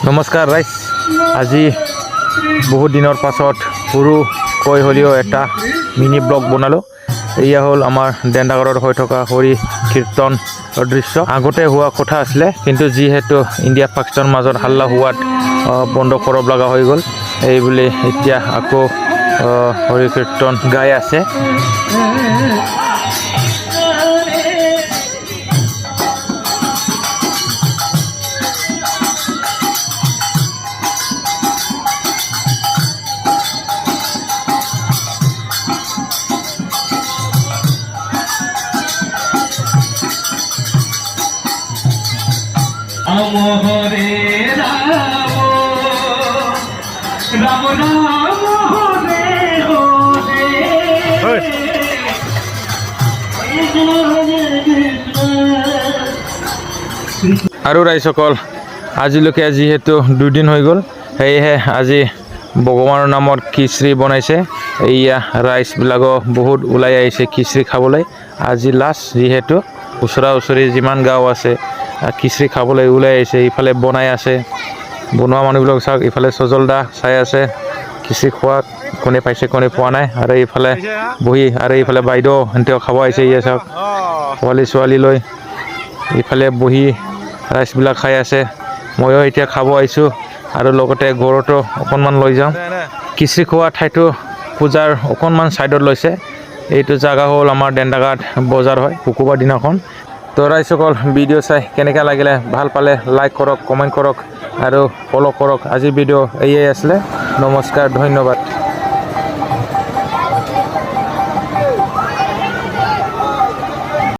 নমস্কাৰ ৰাইজ আজি বহুত দিনৰ পাছত সৰুকৈ হ'লেও এটা মিনি ব্লগ বনালোঁ। এয়া হ'ল আমাৰ ডেন্ডাগড়ত হৈ থকা হৰি কীৰ্তন দৃশ্য। আগতে হোৱা কথা আছিলে, কিন্তু যিহেতু ইণ্ডিয়া পাকিস্তানৰ মাজত হাল্লা হোৱাত বন্ধ কৰিব লগা হৈ গ'ল। এইবুলি এতিয়া আকৌ হৰি কীৰ্তন গাই আছে। হৰে ৰাম ৰাম ৰাম হৰে হৰে আৰু ৰাইজসকল আজিলৈকে যিহেতু 2 দিন হৈ গ'ল, সেয়েহে আজি ভগৱানৰ নামত খিচিৰি বনাইছে। এয়া ৰাইজবিলাকো বহুত ওলাই আহিছে খিচিৰি খাবলৈ। আজি লাষ্ট যিহেতু ওচৰা ওচৰি যিমান গাঁও আছে খিচিৰি খাবলৈ ওলাই আহিছে। ইফালে বনাই আছে, বনোৱা মানুহবিলাক চাওক। ইফালে সজলদা চাই আছে খিচিৰি খোৱা, কোনে পাইছে কোনে পোৱা নাই। আৰু ইফালে বহি আৰু ইফালে বাইদেউ সিহঁতেও খাব আহিছে। ইয়ে চাওক পোৱালি ছোৱালী লৈ ইফালে বহি ৰাইজবিলাক খাই আছে। ময়ো এতিয়া খাব আহিছোঁ আৰু লগতে ঘৰতো অকণমান লৈ যাওঁ। খিচিৰি খোৱা ঠাইটো পূজাৰ অকণমান ছাইডত লৈছে। এইটো জেগা হ'ল আমাৰ ডেন্ডাঘাট বজাৰ হয় শুকুৰবাৰ দিনাখন। তো ৰাইজসকল ভিডিঅ' চাই কেনেকৈ লাগিলে, ভাল পালে লাইক কৰক, কমেণ্ট কৰক আৰু ফ'ল' কৰক। আজিৰ ভিডিঅ' এয়াই আছিলে। নমস্কাৰ, ধন্যবাদ।